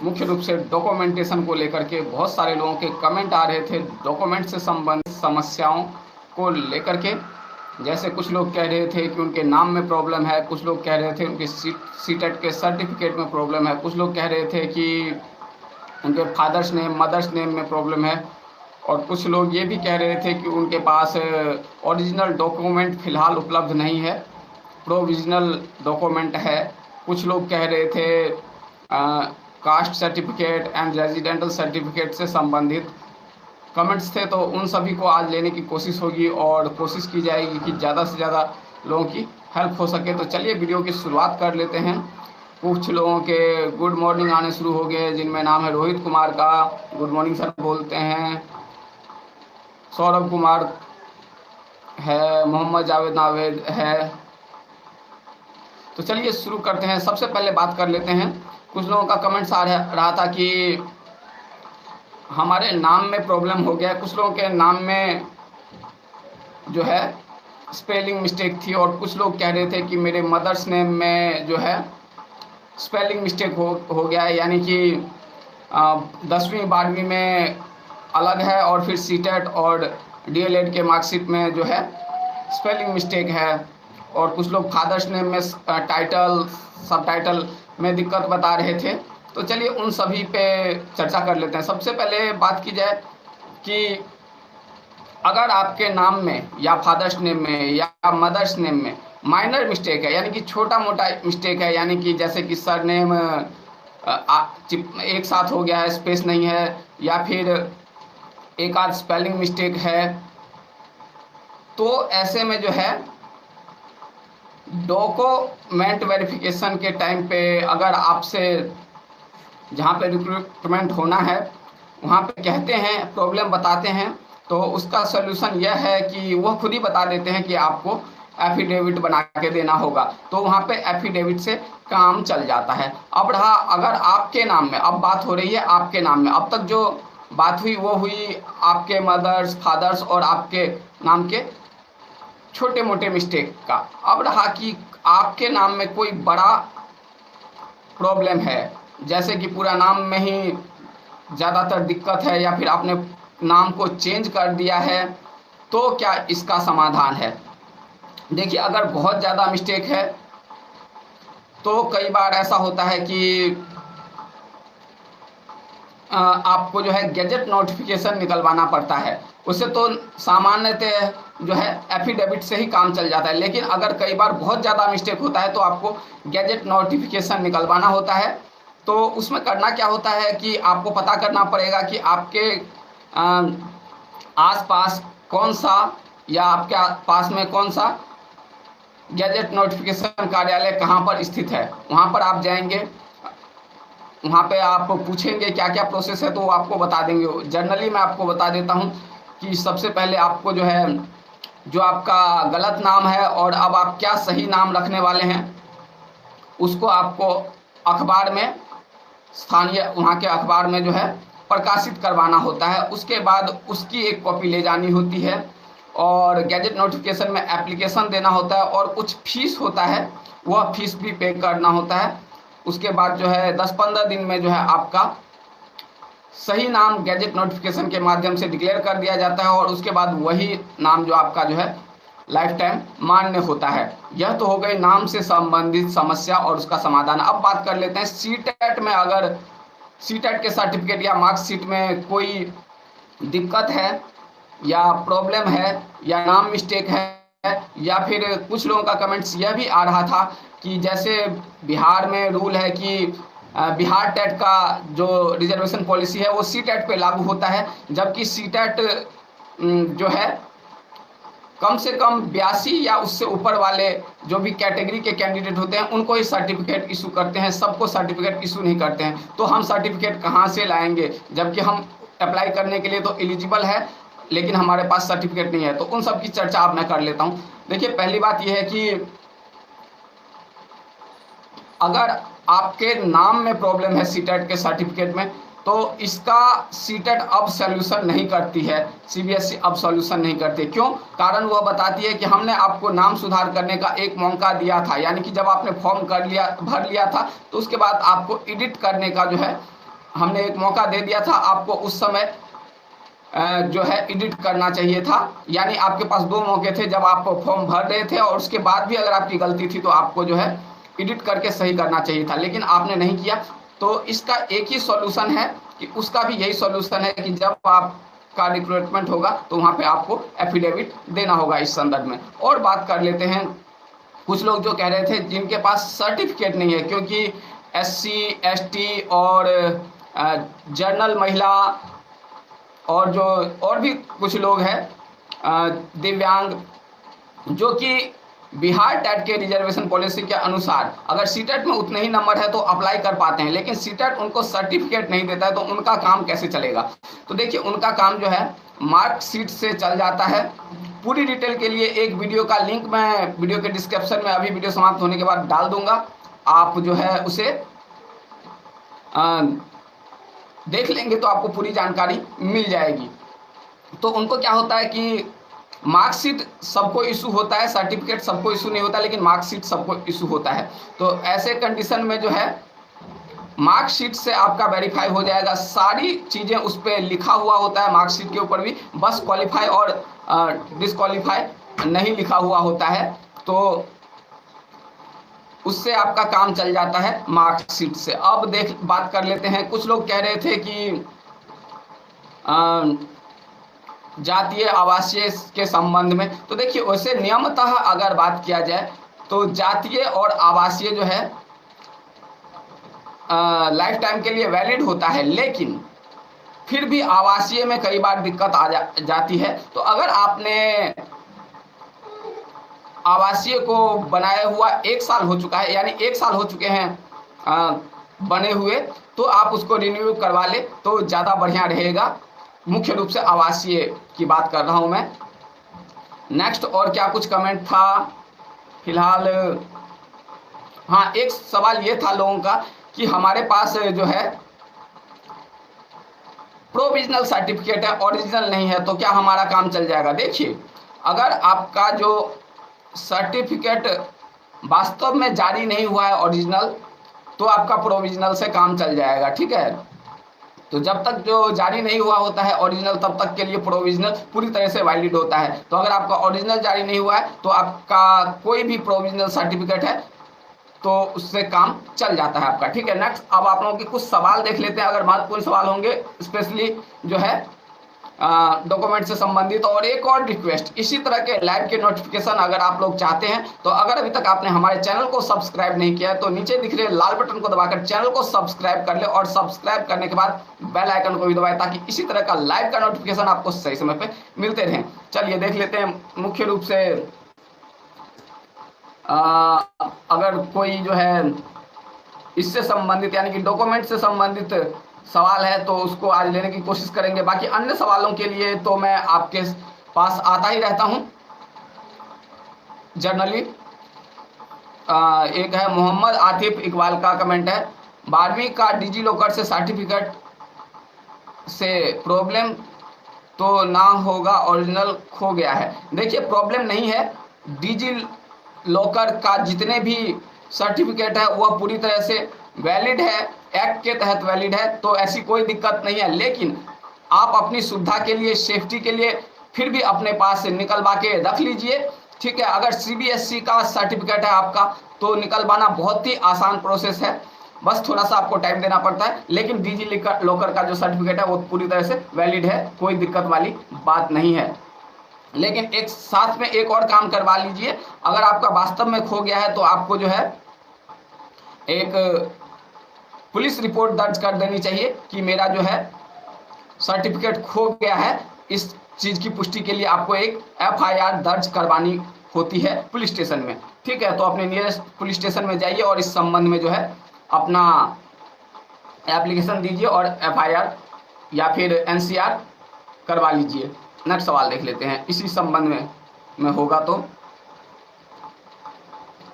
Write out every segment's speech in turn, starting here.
मुख्य रूप से डॉक्यूमेंटेशन को लेकर के बहुत सारे लोगों के कमेंट आ रहे थे डॉक्यूमेंट से संबंधित समस्याओं को लेकर के। जैसे कुछ लोग कह रहे थे कि उनके नाम में प्रॉब्लम है, कुछ लोग कह रहे थे उनके सीटेट के सर्टिफिकेट में प्रॉब्लम है, कुछ लोग कह रहे थे कि उनके फादर्स नेम मदर्स नेम में प्रॉब्लम है, और कुछ लोग ये भी कह रहे थे कि उनके पास ओरिजिनल डॉक्यूमेंट फ़िलहाल उपलब्ध नहीं है, प्रोविजनल डॉक्यूमेंट है। कुछ लोग कह रहे थे caste certificate and residential certificate से संबंधित कमेंट्स थे। तो उन सभी को आज लेने की कोशिश होगी और कोशिश की जाएगी कि ज़्यादा से ज़्यादा लोगों की हेल्प हो सके। तो चलिए वीडियो की शुरुआत कर लेते हैं। कुछ लोगों के गुड मॉर्निंग आने शुरू हो गए, जिनमें नाम है रोहित कुमार का, गुड मॉर्निंग सर बोलते हैं। सौरभ कुमार है, मोहम्मद जावेद नावेद है। तो चलिए शुरू करते हैं। सबसे पहले बात कर लेते हैं, कुछ लोगों का कमेंट्स आ रहा था कि हमारे नाम में प्रॉब्लम हो गया। कुछ लोगों के नाम में जो है स्पेलिंग मिस्टेक थी, और कुछ लोग कह रहे थे कि मेरे मदर्स नेम में जो है स्पेलिंग मिस्टेक हो गया है, यानी कि 10वीं 12वीं में अलग है और फिर सीटेट और डीएलएड के मार्कशीट में जो है स्पेलिंग मिस्टेक है। और कुछ लोग फादर्स नेम में टाइटल सब टाइटल में दिक्कत बता रहे थे। तो चलिए उन सभी पे चर्चा कर लेते हैं। सबसे पहले बात की जाए कि अगर आपके नाम में या फादर्स नेम में या मदर्स नेम में माइनर मिस्टेक है, यानी कि छोटा मोटा मिस्टेक है, यानी कि जैसे कि सर नेम एक साथ हो गया है, स्पेस नहीं है, या फिर एक आध स्पेलिंग मिस्टेक है, तो ऐसे में जो है डॉक्यूमेंट वेरिफिकेशन के टाइम पे अगर आपसे जहाँ पे रिक्रूटमेंट होना है वहाँ पे कहते हैं, प्रॉब्लम बताते हैं, तो उसका सलूशन यह है कि वह खुद ही बता देते हैं कि आपको एफिडेविट बना के देना होगा। तो वहाँ पे एफिडेविट से काम चल जाता है। अब रहा अगर आपके नाम में, अब बात हो रही है आपके नाम में, अब तक जो बात हुई वो हुई आपके मदर्स फादर्स और आपके नाम के छोटे मोटे मिस्टेक का। अब रहा कि आपके नाम में कोई बड़ा प्रॉब्लम है, जैसे कि पूरा नाम में ही ज़्यादातर दिक्कत है, या फिर आपने नाम को चेंज कर दिया है, तो क्या इसका समाधान है? देखिए, अगर बहुत ज़्यादा मिस्टेक है तो कई बार ऐसा होता है कि आपको जो है गैजेट नोटिफिकेशन निकलवाना पड़ता है। उससे तो सामान्यतः जो है एफिडेविट से ही काम चल जाता है, लेकिन अगर कई बार बहुत ज़्यादा मिस्टेक होता है तो आपको गैजेट नोटिफिकेशन निकलवाना होता है। तो उसमें करना क्या होता है कि आपको पता करना पड़ेगा कि आपके आसपास कौन सा या आपके पास में कौन सा गैजेट नोटिफिकेशन कार्यालय कहाँ पर स्थित है। वहाँ पर आप जाएंगे, वहाँ पे आप पूछेंगे क्या क्या प्रोसेस है, तो वो आपको बता देंगे। जनरली मैं आपको बता देता हूँ कि सबसे पहले आपको जो है, जो आपका गलत नाम है और अब आप क्या सही नाम रखने वाले हैं, उसको आपको अखबार में, स्थानीय वहाँ के अखबार में जो है प्रकाशित करवाना होता है। उसके बाद उसकी एक कॉपी ले जानी होती है और गैजेट नोटिफिकेशन में एप्लीकेशन देना होता है, और कुछ फीस होता है, वह फीस भी पे करना होता है। उसके बाद जो है 10-15 दिन में जो है आपका सही नाम गैजेट नोटिफिकेशन के माध्यम से डिक्लेयर कर दिया जाता है, और उसके बाद वही नाम जो आपका जो है लाइफ टाइम मान्य होता है। यह तो हो गई नाम से संबंधित समस्या और उसका समाधान। अब बात कर लेते हैं सीटेट में। अगर सीटेट के सर्टिफिकेट या मार्कशीट में कोई दिक्कत है या प्रॉब्लम है या नाम मिस्टेक है, या फिर कुछ लोगों का कमेंट्स यह भी आ रहा था कि जैसे बिहार में रूल है कि बिहार टेट का जो रिजर्वेशन पॉलिसी है वो सीटेट पे लागू होता है, जबकि सीटेट जो है कम से कम 82 या उससे ऊपर वाले जो भी कैटेगरी के कैंडिडेट होते हैं उनको ही सर्टिफिकेट इशू करते हैं, सबको सर्टिफिकेट इशू नहीं करते हैं। तो हम सर्टिफिकेट कहाँ से लाएंगे, जबकि हम अप्लाई करने के लिए तो एलिजिबल है, लेकिन हमारे पास सर्टिफिकेट नहीं है। तो उन सब की चर्चा अब मैं कर लेता हूँ। देखिए, पहली बात यह है कि अगर आपके नाम में प्रॉब्लम है सीटेट के सर्टिफिकेट में, तो इसका सीटेट अब सॉल्यूशन नहीं करती है, सीबीएसई अब सॉल्यूशन नहीं करती। क्यों? कारण वह बताती है कि हमने आपको नाम सुधार करने का एक मौका दिया था, यानी कि जब आपने फॉर्म भर लिया था तो उसके बाद आपको एडिट करने का जो है हमने एक मौका दे दिया था आपको, उस समय जो है एडिट करना चाहिए था। यानी आपके पास 2 मौके थे, जब आप फॉर्म भर रहे थे और उसके बाद भी अगर आपकी गलती थी तो आपको जो है एडिट करके सही करना चाहिए था, लेकिन आपने नहीं किया। तो इसका एक ही सॉल्यूशन है कि उसका भी यही सॉल्यूशन है कि जब आपका रिक्रूटमेंट होगा तो वहाँ पे आपको एफिडेविट देना होगा इस संदर्भ में। और बात कर लेते हैं, कुछ लोग जो कह रहे थे जिनके पास सर्टिफिकेट नहीं है, क्योंकि SC ST और जनरल महिला और जो और भी कुछ लोग हैं दिव्यांग, जो कि बिहार टेट के रिजर्वेशन पॉलिसी के अनुसार अगर सीटेट में उतने ही नंबर है तो अप्लाई कर पाते हैं, लेकिन सीटेट उनको सर्टिफिकेट नहीं देता है, तो उनका काम कैसे चलेगा? तो देखिए उनका काम जो है मार्कशीट से चल जाता है। पूरी डिटेल के लिए एक वीडियो का लिंक मैं वीडियो के डिस्क्रिप्शन में अभी वीडियो समाप्त होने के बाद डाल दूंगा, आप जो है उसे देख लेंगे तो आपको पूरी जानकारी मिल जाएगी। तो उनको क्या होता है कि मार्कशीट सबको इशू होता है, सर्टिफिकेट सबको इशू नहीं होता, लेकिन मार्कशीट सबको इशू होता है। तो ऐसे कंडीशन में जो है मार्कशीट से आपका वेरीफाई हो जाएगा, सारी चीज़ें उस पर लिखा हुआ होता है मार्कशीट के ऊपर भी, बस क्वालिफाई और डिसक्वालीफाई नहीं लिखा हुआ होता है। तो उससे आपका काम चल जाता है मार्कशीट से। अब बात कर लेते हैं, कुछ लोग कह रहे थे कि जातीय आवासीय के संबंध में। तो देखिए वैसे नियमतः अगर बात किया जाए तो जातीय और आवासीय जो है लाइफ टाइम के लिए वैलिड होता है, लेकिन फिर भी आवासीय में कई बार दिक्कत आ जाती है। तो अगर आपने आवासीय को बनाए हुआ 1 साल हो चुका है, यानी 1 साल हो चुके हैं बने हुए, तो आप उसको रिन्यू करवा ले तो ज़्यादा बढ़िया रहेगा। मुख्य रूप से आवासीय की बात कर रहा हूँ मैं। नेक्स्ट और क्या कुछ कमेंट था फिलहाल? हाँ, एक सवाल ये था लोगों का कि हमारे पास जो है प्रोविजनल सर्टिफिकेट है, ओरिजिनल नहीं है, तो क्या हमारा काम चल जाएगा? देखिए अगर आपका जो सर्टिफिकेट वास्तव में जारी नहीं हुआ है ओरिजिनल, तो आपका प्रोविजनल से काम चल जाएगा, ठीक है। तो जब तक जो जारी नहीं हुआ होता है ओरिजिनल, तब तक के लिए प्रोविजनल पूरी तरह से वैलिड होता है। तो अगर आपका ओरिजिनल जारी नहीं हुआ है तो आपका कोई भी प्रोविजनल सर्टिफिकेट है तो उससे काम चल जाता है आपका, ठीक है। नेक्स्ट अब आप लोगों के कुछ सवाल देख लेते हैं, अगर महत्वपूर्ण सवाल होंगे स्पेशली जो है डॉक्यूमेंट से संबंधित। और एक और रिक्वेस्ट, इसी तरह के लाइव के नोटिफिकेशन अगर आप लोग चाहते हैं तो अगर अभी तक आपने हमारे चैनल को सब्सक्राइब नहीं किया है तो नीचे दिख रहे लाल बटन को दबाकर चैनल को सब्सक्राइब कर ले, और सब्सक्राइब करने के बाद बेल आइकन को भी दबाएं ताकि इसी तरह का लाइव का नोटिफिकेशन आपको सही समय पे मिलते रहें। चलिए देख लेते हैं मुख्य रूप से अगर कोई जो है इससे संबंधित यानी कि डॉक्यूमेंट से संबंधित सवाल है तो उसको आज लेने की कोशिश करेंगे। बाकी अन्य सवालों के लिए तो मैं आपके पास आता ही रहता हूं जनरली। एक है मोहम्मद आतिफ इकबाल का कमेंट है, 12वीं का डिजी लॉकर से सर्टिफिकेट से प्रॉब्लम तो ना होगा, ओरिजिनल खो गया है। देखिए प्रॉब्लम नहीं है, डिजी लॉकर का जितने भी सर्टिफिकेट है वह पूरी तरह से वैलिड है, एक्ट के तहत वैलिड है, तो ऐसी कोई दिक्कत नहीं है। लेकिन आप अपनी सुविधा के लिए, सेफ्टी के लिए फिर भी अपने पास से निकलवा के रख लीजिए, ठीक है। अगर CBSE का सर्टिफिकेट है आपका तो निकलवाना बहुत ही आसान प्रोसेस है, बस थोड़ा सा आपको टाइम देना पड़ता है। लेकिन डिजी लॉकर का जो सर्टिफिकेट है वो पूरी तरह से वैलिड है, कोई दिक्कत वाली बात नहीं है। लेकिन एक साथ में एक और काम करवा लीजिए, अगर आपका वास्तव में खो गया है तो आपको जो है एक पुलिस रिपोर्ट दर्ज कर देनी चाहिए कि मेरा जो है सर्टिफिकेट खो गया है। इस चीज़ की पुष्टि के लिए आपको एक FIR दर्ज करवानी होती है पुलिस स्टेशन में, ठीक है। तो अपने नियरेस्ट पुलिस स्टेशन में जाइए और इस संबंध में जो है अपना एप्लीकेशन दीजिए और FIR या फिर NCR करवा लीजिए। नेक्स्ट सवाल देख लेते हैं इसी संबंध में होगा तो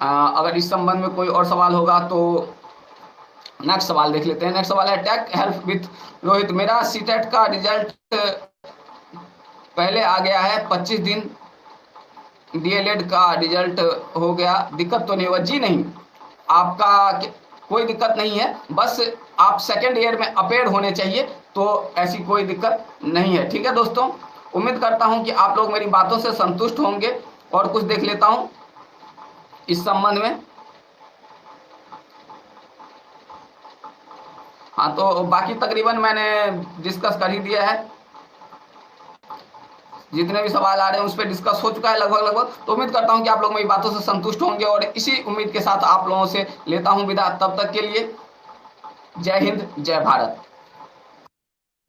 अगर इस संबंध में कोई और सवाल होगा तो नेक्स्ट सवाल देख लेते हैं। नेक्स्ट सवाल है टेक हेल्प विथ रोहित, मेरा सीटेट का रिजल्ट पहले आ गया है, 25 दिन DLED का रिजल्ट हो गया, दिक्कत तो नहीं हुआ? जी नहीं, आपका कोई दिक्कत नहीं है, बस आप सेकेंड ईयर में अपेयर होने चाहिए, तो ऐसी कोई दिक्कत नहीं है। ठीक है दोस्तों, उम्मीद करता हूं कि आप लोग मेरी बातों से संतुष्ट होंगे। और कुछ देख लेता हूं इस संबंध में। हाँ, तो बाकी तकरीबन मैंने डिस्कस कर ही दिया है, जितने भी सवाल आ रहे हैं उस पर डिस्कस हो चुका है लगभग। तो उम्मीद करता हूं कि आप लोग मेरी बातों से संतुष्ट होंगे, और इसी उम्मीद के साथ आप लोगों से लेता हूं विदा। तब तक के लिए जय हिंद, जय भारत।